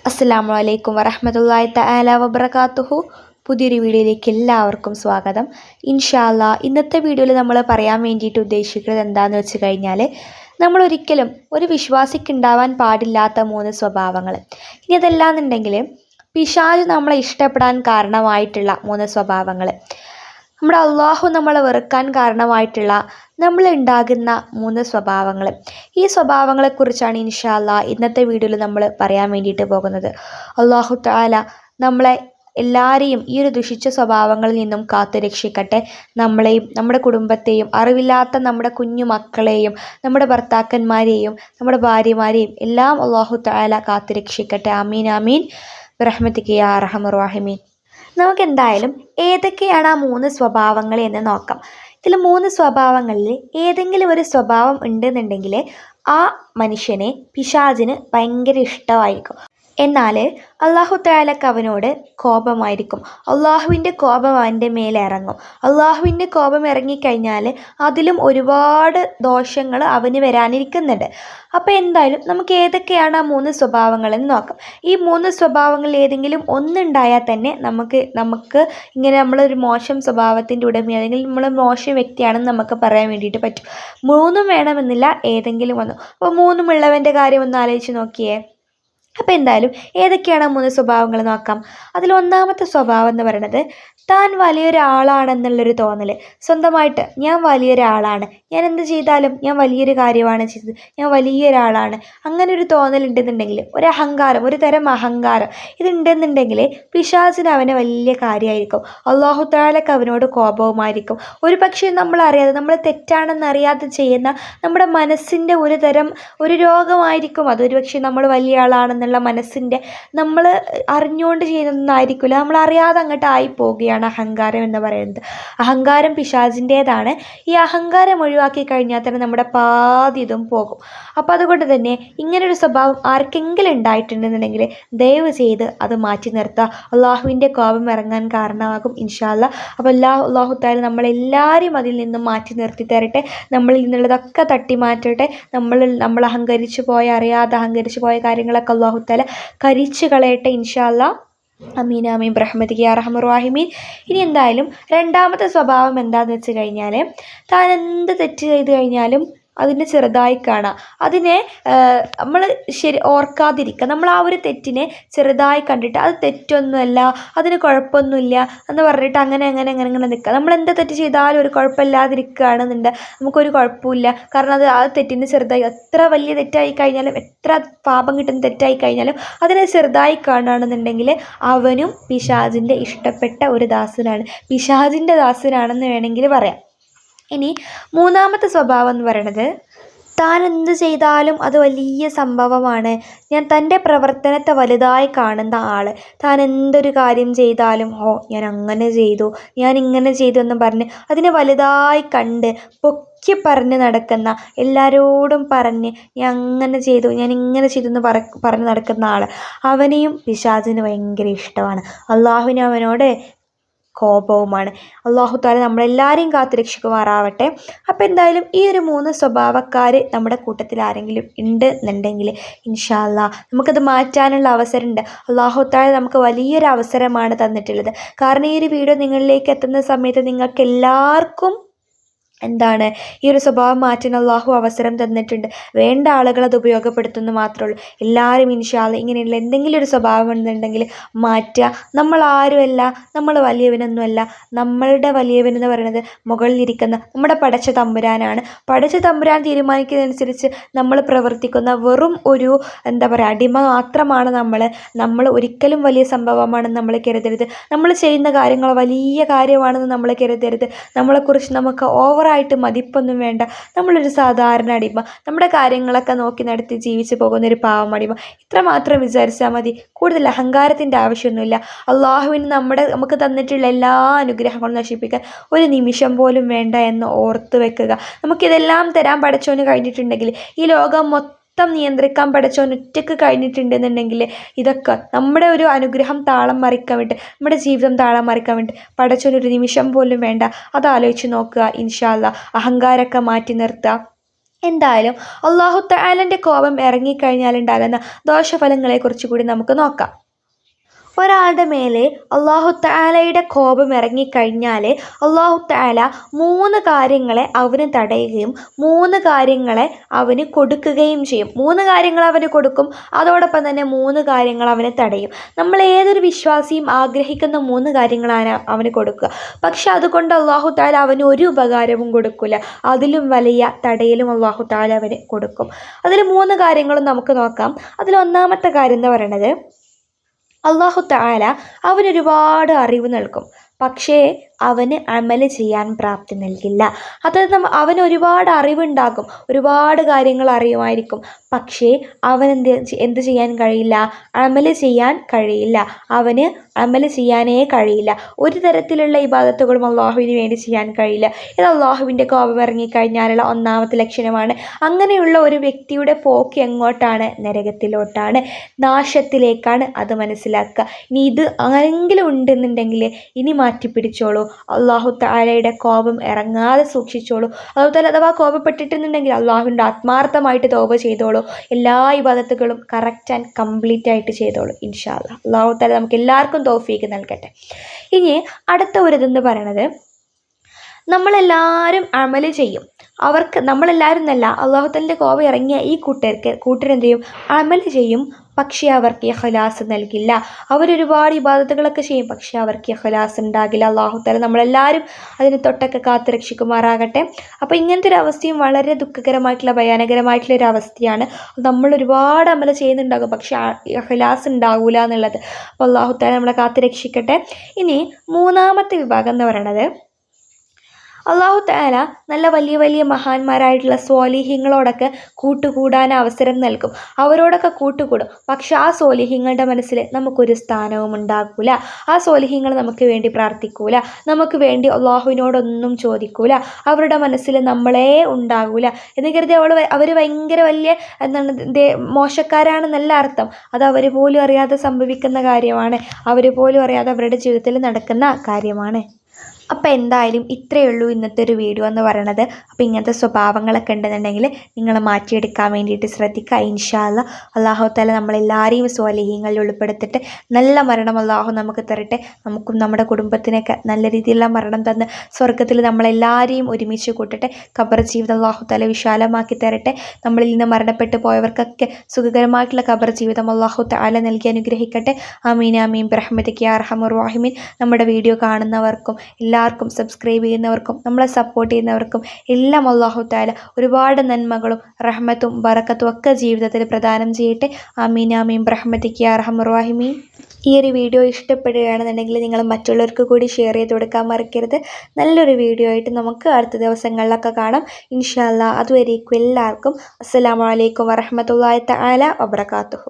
അസ്സലാമു അലൈക്കും വറഹ്മത്തുള്ളാഹി തആല വബറകാതുഹു. പുതിയൊരു വീഡിയോയിലേക്ക് എല്ലാവർക്കും സ്വാഗതം. ഇൻഷാ അല്ലാ ഇന്നത്തെ വീഡിയോയിൽ നമ്മൾ പറയാൻ വേണ്ടിയിട്ട് ഉദ്ദേശിക്കുന്നത് എന്താണെന്ന് വെച്ച് കഴിഞ്ഞാൽ, നമ്മളൊരിക്കലും ഒരു വിശ്വാസിക്ക് ഉണ്ടാവാൻ പാടില്ലാത്ത 3 സ്വഭാവങ്ങൾ. ഇനി അതെല്ലാന്നുണ്ടെങ്കിൽ പിശാച് നമ്മളെ ഇഷ്ടപ്പെടാൻ കാരണമായിട്ടുള്ള 3 സ്വഭാവങ്ങൾ, നമ്മുടെ അള്ളാഹു നമ്മളെ വെറുക്കാൻ കാരണമായിട്ടുള്ള നമ്മളുണ്ടാകുന്ന 3 സ്വഭാവങ്ങൾ. ഈ സ്വഭാവങ്ങളെക്കുറിച്ചാണ് ഇൻഷാ അല്ലാ ഇന്നത്തെ വീഡിയോയിൽ നമ്മൾ പറയാൻ വേണ്ടിയിട്ട് പോകുന്നത്. അള്ളാഹു തആല നമ്മളെ എല്ലാവരെയും ഈ ഒരു ദുഷിച്ച സ്വഭാവങ്ങളിൽ നിന്നും കാത്തു രക്ഷിക്കട്ടെ. നമ്മളെയും നമ്മുടെ കുടുംബത്തെയും അറിവില്ലാത്ത നമ്മുടെ കുഞ്ഞു മക്കളെയും നമ്മുടെ ഭർത്താക്കന്മാരെയും നമ്മുടെ ഭാര്യമാരെയും എല്ലാം അള്ളാഹു തആല കാത്തു രക്ഷിക്കട്ടെ. ആമീൻ ആമീൻ ബിറഹ്മതിക യാ അർഹമർ റഹീമീൻ. നമുക്കെന്തായാലും ഏതൊക്കെയാണ് ആ 3 സ്വഭാവങ്ങൾ എന്ന് നോക്കാം. ഇതിൽ 3 സ്വഭാവങ്ങളിൽ ഏതെങ്കിലും ഒരു സ്വഭാവം ഉണ്ടെന്നുണ്ടെങ്കിൽ ആ മനുഷ്യനെ പിശാചിന് ഭയങ്കര ഇഷ്ടമായിരിക്കും. എന്നാൽ അള്ളാഹു തആലക്ക് അവനോട് കോപമായിരിക്കും. അള്ളാഹുവിൻ്റെ കോപം അവൻ്റെ മേലെ ഇറങ്ങും. അള്ളാഹുവിൻ്റെ കോപം ഇറങ്ങിക്കഴിഞ്ഞാൽ അതിലും ഒരുപാട് ദോഷങ്ങൾ അവന് വരാനിരിക്കുന്നുണ്ട്. അപ്പോൾ എന്തായാലും നമുക്ക് ഏതൊക്കെയാണ് ആ 3 സ്വഭാവങ്ങളെന്ന് നോക്കാം. ഈ 3 സ്വഭാവങ്ങളിൽ ഏതെങ്കിലും ഒന്നുണ്ടായാൽ തന്നെ നമുക്ക് ഇങ്ങനെ നമ്മളൊരു മോശം സ്വഭാവത്തിൻ്റെ ഉടമ അല്ലെങ്കിൽ നമ്മൾ മോശം വ്യക്തിയാണെന്ന് നമുക്ക് പറയാൻ വേണ്ടിയിട്ട് പറ്റും. 3 വേണമെന്നില്ല, ഏതെങ്കിലും ഒന്ന്. അപ്പോൾ 3 ഉള്ളവൻ്റെ കാര്യം ഒന്ന് ആലോചിച്ച് നോക്കിയേ. അപ്പോൾ എന്തായാലും ഏതൊക്കെയാണ് 3 സ്വഭാവങ്ങൾ നോക്കാം. അതിൽ ഒന്നാമത്തെ സ്വഭാവം എന്ന് പറയുന്നത്, താൻ വലിയൊരാളാണെന്നുള്ളൊരു തോന്നൽ. സ്വന്തമായിട്ട് ഞാൻ വലിയൊരാളാണ്, ഞാൻ എന്ത് ചെയ്താലും ഞാൻ വലിയൊരു കാര്യമാണ് ചെയ്തത്, ഞാൻ വലിയൊരാളാണ്, അങ്ങനെ ഒരു തോന്നൽ ഉണ്ടെന്നുണ്ടെങ്കിൽ, ഒരു അഹങ്കാരം, ഒരു തരം അഹങ്കാരം ഇതുണ്ടെന്നുണ്ടെങ്കിൽ പിശാചിന് അവനെ വലിയ കാര്യമായിരിക്കും. അള്ളാഹു തആലക്ക് അവനോട് കോപവുമായിരിക്കും. ഒരു പക്ഷേ നമ്മളറിയാതെ, നമ്മൾ തെറ്റാണെന്നറിയാതെ ചെയ്യുന്ന നമ്മുടെ മനസ്സിൻ്റെ ഒരു രോഗമായിരിക്കും അത്. ഒരു പക്ഷേ നമ്മൾ വലിയ ആളാണെന്നുള്ള മനസ്സിൻ്റെ, നമ്മൾ അറിഞ്ഞുകൊണ്ട് ചെയ്യുന്നതൊന്നായിരിക്കില്ല, നമ്മൾ അറിയാതെ അങ്ങോട്ട് ആയിപ്പോവുകയാണ് അഹങ്കാരം എന്ന് പറയുന്നത്. അഹങ്കാരം പിശാചിൻ്റേതാണ്. ഈ അഹങ്കാരം ഒഴിവാക്കി കഴിഞ്ഞാൽ തന്നെ നമ്മുടെ പാതി ഇതും പോകും. അപ്പോൾ അതുകൊണ്ട് തന്നെ ഇങ്ങനൊരു സ്വഭാവം ആർക്കെങ്കിലും ഉണ്ടായിട്ടുണ്ടെന്നുണ്ടെങ്കിൽ ദയവ് ചെയ്ത് അത് മാറ്റി നിർത്തുക. അള്ളാഹുവിൻ്റെ കോപം ഇറങ്ങാൻ കാരണമാകും ഇൻഷാ അല്ലാ. അപ്പോൾ അള്ളാഹു തആല നമ്മളെല്ലാവരെയും അതിൽ നിന്നും മാറ്റി നിർത്തി തരട്ടെ. നമ്മളിൽ നിന്നുള്ളതൊക്കെ തട്ടി മാറ്റട്ടെ. നമ്മൾ അറിയാതെ അഹങ്കരിച്ചു പോയ കാര്യങ്ങളൊക്കെ അള്ളാഹു തആല കരിച്ചു കളയട്ടെ ഇൻഷാ അല്ലാ. അമീൻ ആമീൻ ബിറഹ്മതിക യാ അർഹമർ റഹീമീൻ. ഇനി എന്തായാലും രണ്ടാമത്തെ സ്വഭാവം എന്താണെന്ന് വെച്ച് കഴിഞ്ഞാൽ, താൻ എന്ത് തെറ്റ് ചെയ്ത് കഴിഞ്ഞാലും അതിനെ ചെറുതായി കാണുക. അതിനെ നമ്മൾ ഓർക്കാതിരിക്കുക. നമ്മൾ ആ ഒരു തെറ്റിനെ ചെറുതായി കണ്ടിട്ട് അത് തെറ്റൊന്നുമല്ല, അതിന് കുഴപ്പമൊന്നുമില്ല എന്ന് പറഞ്ഞിട്ട് അങ്ങനെ നിൽക്കുക. നമ്മൾ എന്ത് തെറ്റ് ചെയ്താലും ഒരു കുഴപ്പമില്ലാതിരിക്കുകയാണെന്നുണ്ട്, നമുക്കൊരു കുഴപ്പമില്ല. കാരണം ആ തെറ്റിന് ചെറുതായി, എത്ര വലിയ തെറ്റായി കഴിഞ്ഞാലും, എത്ര പാപം കിട്ടുന്ന തെറ്റായി കഴിഞ്ഞാലും അതിനെ ചെറുതായി കാണുകയാണെന്നുണ്ടെങ്കിൽ അവനും പിശാചിൻ്റെ ഇഷ്ടപ്പെട്ട ഒരു ദാസനാണ്, പിശാചിൻ്റെ ദാസനാണെന്ന് വേണമെങ്കിൽ പറയാം. ഇനി മൂന്നാമത്തെ സ്വഭാവം എന്ന് പറയുന്നത്, താൻ എന്ത് ചെയ്താലും അത് വലിയ സംഭവമാണ്. തൻ്റെ പ്രവർത്തനത്തെ വലുതായി കാണുന്ന ആൾ. താൻ എന്തൊരു കാര്യം ചെയ്താലും ഞാൻ അങ്ങനെ ചെയ്തു, ഞാൻ ഇങ്ങനെ ചെയ്തു എന്ന് പറഞ്ഞ് അതിനെ വലുതായി കണ്ട് പൊക്കി പറഞ്ഞ് നടക്കുന്ന, എല്ലാവരോടും പറഞ്ഞ് ഞാൻ അങ്ങനെ ചെയ്തു, ഞാൻ ഇങ്ങനെ ചെയ്തു എന്ന് പറഞ്ഞ് നടക്കുന്ന ആൾ, അവനെയും പിശാചിന് ഭയങ്കര ഇഷ്ടമാണ്. അള്ളാഹുവിന് അവനോട് കോപവുമാണ്. അള്ളാഹു തആല നമ്മളെല്ലാവരെയും കാത്തു രക്ഷിക്കുമാറാവട്ടെ. അപ്പോൾ എന്തായാലും ഈ ഒരു 3 സ്വഭാവക്കാർ നമ്മുടെ കൂട്ടത്തിൽ ആരെങ്കിലും ഉണ്ട് എന്നുണ്ടെങ്കിൽ ഇൻഷാ അല്ലാ നമുക്കത് മാറ്റാനുള്ള അവസരമുണ്ട്. അള്ളാഹു തആല നമുക്ക് വലിയൊരു അവസരമാണ് തന്നിട്ടുള്ളത്. കാരണം ഈ ഒരു വീഡിയോ നിങ്ങളിലേക്ക് എത്തുന്ന സമയത്ത് നിങ്ങൾക്ക് എല്ലാവർക്കും ഈ ഒരു സ്വഭാവം മാറ്റാൻ അള്ളാഹു അവസരം തന്നിട്ടുണ്ട്. വേണ്ട ആളുകൾ അത് ഉപയോഗപ്പെടുത്തുന്നു മാത്രമേ ഉള്ളൂ. എല്ലാവരും ഇൻഷാ അല്ലാ ഇങ്ങനെയുള്ള എന്തെങ്കിലും ഒരു സ്വഭാവം ഉണ്ടെന്നുണ്ടെങ്കിൽ മാറ്റുക. നമ്മൾ ആരുമല്ല, നമ്മൾ വലിയവനൊന്നുമല്ല. നമ്മളുടെ വലിയവനെന്ന് പറയുന്നത് മുകളിലിരിക്കുന്ന നമ്മുടെ പടച്ച തമ്പുരാനാണ്. പടച്ച തമ്പുരാൻ തീരുമാനിക്കുന്നതനുസരിച്ച് നമ്മൾ പ്രവർത്തിക്കുന്ന വെറും ഒരു അടിമ മാത്രമാണ് നമ്മൾ ഒരിക്കലും വലിയ സംഭവമാണെന്ന് നമ്മൾ കരുതരുത്. നമ്മൾ ചെയ്യുന്ന കാര്യങ്ങൾ വലിയ കാര്യമാണെന്ന് നമ്മൾ കരുതരുത്. നമ്മളെക്കുറിച്ച് നമുക്ക് ഓവറായിട്ട് മതിപ്പൊന്നും വേണ്ട. നമ്മളൊരു സാധാരണ അടിമ, നമ്മുടെ കാര്യങ്ങളൊക്കെ നോക്കി നടത്തി ജീവിച്ചു പോകുന്നൊരു പാവം അടിമ, ഇത്രമാത്രം വിചാരിച്ചാൽ മതി. കൂടുതൽ അഹങ്കാരത്തിൻ്റെ ആവശ്യമൊന്നുമില്ല. അള്ളാഹുവിന് നമുക്ക് തന്നിട്ടുള്ള എല്ലാ അനുഗ്രഹങ്ങളും നശിപ്പിക്കാൻ ഒരു നിമിഷം പോലും വേണ്ട എന്ന് ഓർത്ത് വെക്കുക. നമുക്കിതെല്ലാം തരാൻ പടച്ചോന് കഴിഞ്ഞിട്ടുണ്ടെങ്കിൽ, ഈ ലോകം മൊത്തം നിയന്ത്രിക്കാൻ പടച്ചോൻ ഒറ്റയ്ക്ക് കഴിഞ്ഞിട്ടുണ്ടെന്നുണ്ടെങ്കിൽ, ഇതൊക്കെ നമ്മുടെ ഒരു അനുഗ്രഹം താളം മറിക്കാൻ വേണ്ടി, നമ്മുടെ ജീവിതം താളം മറിക്കാൻ വേണ്ടി പടച്ചോൻ ഒരു നിമിഷം പോലും വേണ്ട. അതാലോചിച്ച് നോക്കുക ഇൻഷാ അല്ലാ. അഹങ്കാരമൊക്കെ മാറ്റി നിർത്തുക. എന്തായാലും അല്ലാഹു തആലൻ്റെ കോപം ഇറങ്ങിക്കഴിഞ്ഞാൽ ഉണ്ടാകുന്ന ദോഷഫലങ്ങളെക്കുറിച്ച് കൂടി നമുക്ക് നോക്കാം. ഒരാളുടെ മേലെ അല്ലാഹു തആലയുടെ കോപം ഇറങ്ങിക്കഴിഞ്ഞാൽ അല്ലാഹു തആല 3 കാര്യങ്ങളെ അവന് തടയുകയും 3 കാര്യങ്ങളെ അവന് കൊടുക്കുകയും ചെയ്യും. 3 കാര്യങ്ങൾ അവന് കൊടുക്കും, അതോടൊപ്പം തന്നെ 3 കാര്യങ്ങൾ അവന് തടയും. നമ്മൾ ഏതൊരു വിശ്വാസിയും ആഗ്രഹിക്കുന്ന 3 കാര്യങ്ങളാണ് അവന് കൊടുക്കുക. പക്ഷെ അതുകൊണ്ട് അല്ലാഹു തആല അവന് ഒരു ഉപകാരവും കൊടുക്കില്ല. അതിലും വലിയ തടയലും അല്ലാഹു തആല അവന് കൊടുക്കും. അതിൽ 3 കാര്യങ്ങളും നമുക്ക് നോക്കാം. അതിൽ ഒന്നാമത്തെ കാര്യം എന്ന് പറയുന്നത്, അല്ലാഹു തആല അവനൊരുപാട് അറിവ് നൽകും, പക്ഷേ അവന് അമല് ചെയ്യാൻ പ്രാപ്തി നൽകില്ല. അതായത് അവന് ഒരുപാട് അറിവുണ്ടാകും, ഒരുപാട് കാര്യങ്ങൾ അറിയുമായിരിക്കും, പക്ഷേ അവൻ എന്ത് ചെയ്യാൻ കഴിയില്ല? അമല് ചെയ്യാൻ കഴിയില്ല. അവന് അമല് ചെയ്യാനേ കഴിയില്ല. ഒരു തരത്തിലുള്ള ഇബാദത്തുകളും അള്ളാഹുവിന് വേണ്ടി ചെയ്യാൻ കഴിയില്ല. ഇത് അള്ളാഹുവിൻ്റെ കോപം ഇറങ്ങിക്കഴിഞ്ഞാലുള്ള ഒന്നാമത്തെ ലക്ഷണമാണ്. അങ്ങനെയുള്ള ഒരു വ്യക്തിയുടെ പോക്ക് എങ്ങോട്ടാണ്? നരകത്തിലോട്ടാണ്, നാശത്തിലേക്കാണ്. അത് മനസ്സിലാക്കുക. ഇനി ഇത് ആരെങ്കിലും ഉണ്ടെന്നുണ്ടെങ്കിൽ ഇനി മാറ്റിപ്പിടിച്ചോളൂ. അല്ലാഹു തആലയുടെ കോപം ഇറങ്ങാതെ സൂക്ഷിച്ചോളൂ. അല്ലാഹു തആല അഥവാ കോപപ്പെട്ടിട്ടുണ്ടെങ്കിൽ അള്ളാഹുവിൻ്റെ ആത്മാർത്ഥമായിട്ട് തൗബ ചെയ്തോളൂ. എല്ലാ ഇബാദത്തുകളും കറക്റ്റ് ആൻഡ് കംപ്ലീറ്റ് ആയിട്ട് ചെയ്തോളൂ ഇൻഷാ അല്ലാഹ്. അല്ലാഹു തആല നമുക്ക് എല്ലാവർക്കും തൗഫീഖ് നൽകട്ടെ. ഇനി അടുത്ത ഒരു ഇതെന്ന് പറയണത്, നമ്മളെല്ലാവരും അമല് ചെയ്യും. നമ്മളെല്ലാവരും എന്നല്ല, അല്ലാഹു തആലയുടെ കോപം ഇറങ്ങിയ ഈ കൂട്ടരെന്ത് ചെയ്യും? അമല് ചെയ്യും, പക്ഷേ അവർക്ക് ഇഖ്ലാസ് നൽകില്ല. അവരൊരുപാട് ഇബാദത്തുകളൊക്കെ ചെയ്യും, പക്ഷേ അവർക്ക് ഇഖ്ലാസ് ഉണ്ടാകില്ല. അല്ലാഹു തആല നമ്മളെല്ലാവരും അതിന് തൊട്ടൊക്കെ കാത്തു രക്ഷിക്കുമാറാകട്ടെ. അപ്പോൾ ഇങ്ങനത്തെ ഒരു അവസ്ഥയും വളരെ ദുഃഖകരമായിട്ടുള്ള ഭയാനകരമായിട്ടുള്ള ഒരു അവസ്ഥയാണ്. നമ്മൾ ഒരുപാട് അമല് ചെയ്യുന്നുണ്ടാകും, പക്ഷേ ഇഖ്ലാസ് ഉണ്ടാവില്ല എന്നുള്ളത്. അപ്പോൾ അല്ലാഹു തആല നമ്മളെ കാത്തു രക്ഷിക്കട്ടെ. ഇനി മൂന്നാമത്തെ വിഭാഗം എന്ന് പറയുന്നത്, അല്ലാഹു തആല നല്ല വലിയ വലിയ മഹാന്മാരായിട്ടുള്ള സ്വാലിഹീങ്ങളോടൊക്കെ കൂട്ടുകൂടാൻ അവസരം നൽകും. അവരോടൊക്കെ കൂട്ടുകൂടും, പക്ഷെ ആ സ്വാലിഹീങ്ങളുടെ മനസ്സിൽ നമുക്കൊരു സ്ഥാനവും ഉണ്ടാകൂല. ആ സ്വാലിഹീങ്ങൾ നമുക്ക് വേണ്ടി പ്രാർത്ഥിക്കൂല, നമുക്ക് വേണ്ടി അള്ളാഹുവിനോടൊന്നും ചോദിക്കൂല. അവരുടെ മനസ്സിൽ നമ്മളേ ഉണ്ടാകൂല എന്ന് കരുതി അവർ ഭയങ്കര വലിയ മോശക്കാരാണെന്നല്ല അർത്ഥം. അത് അവർ പോലും അറിയാതെ സംഭവിക്കുന്ന കാര്യമാണ്, അവർ പോലും അറിയാതെ അവരുടെ ജീവിതത്തിൽ നടക്കുന്ന കാര്യമാണ്. അപ്പോൾ എന്തായാലും ഇത്രയേ ഉള്ളൂ ഇന്നത്തെ ഒരു വീഡിയോ എന്ന് പറയണത്. അപ്പോൾ ഇങ്ങനത്തെ സ്വഭാവങ്ങളൊക്കെ ഉണ്ടെന്നുണ്ടെങ്കിൽ നിങ്ങൾ മാറ്റിയെടുക്കാൻ വേണ്ടിയിട്ട് ശ്രദ്ധിക്കുക. ഇൻഷാ അല്ലാഹ് അല്ലാഹു തആല നമ്മളെല്ലാവരെയും സ്വാലിഹീങ്ങളിൽ ഉൾപ്പെടുത്തിട്ട് നല്ല മരണം അല്ലാഹു നമുക്ക് തരട്ടെ. നമുക്കും നമ്മുടെ കുടുംബത്തിനൊക്കെ നല്ല രീതിയിലുള്ള മരണം തന്ന് സ്വർഗ്ഗത്തിൽ നമ്മളെല്ലാവരെയും ഒരുമിച്ച് കൂട്ടട്ടെ. ഖബർ ജീവിതം അല്ലാഹു തആല വിശാലമാക്കി തരട്ടെ. നമ്മളിൽ നിന്ന് മരണപ്പെട്ടു പോയവർക്കൊക്കെ സുഖകരമായിട്ടുള്ള ഖബർ ജീവിതം അല്ലാഹു തആല നൽകി അനുഗ്രഹിക്കട്ടെ. ആമീൻ ആമീൻ ബിറഹ്മതിക യാ അർഹമർ റഹീമീൻ. നമ്മുടെ വീഡിയോ കാണുന്നവർക്കും എല്ലാവർക്കും സബ്സ്ക്രൈബ് ചെയ്യുന്നവർക്കും നമ്മളെ സപ്പോർട്ട് ചെയ്യുന്നവർക്കും എല്ലാം അല്ലാഹു തആല ഒരുപാട് നന്മകളും റഹ്മത്തും ബറക്കത്തും ഒക്കെ ജീവിതത്തിൽ പ്രദാനം ചെയ്യട്ടെ. ആമീൻ ആമീൻ ബിറഹ്മതിക യാ അർഹമർ റഹീമീൻ. ഈ ഒരു വീഡിയോ ഇഷ്ടപ്പെടുകയാണെന്നുണ്ടെങ്കിൽ നിങ്ങൾ മറ്റുള്ളവർക്ക് കൂടി ഷെയർ ചെയ്ത് കൊടുക്കാൻ മറക്കരുത്. നല്ലൊരു വീഡിയോ ആയിട്ട് നമുക്ക് അടുത്ത ദിവസങ്ങളിലൊക്കെ കാണാം ഇൻഷാ അല്ലാഹ്. അതുവരേക്കും എല്ലാവർക്കും അസ്സലാമു അലൈക്കും വറഹ്മത്തുള്ളാഹി തആല വബറകാതുഹു.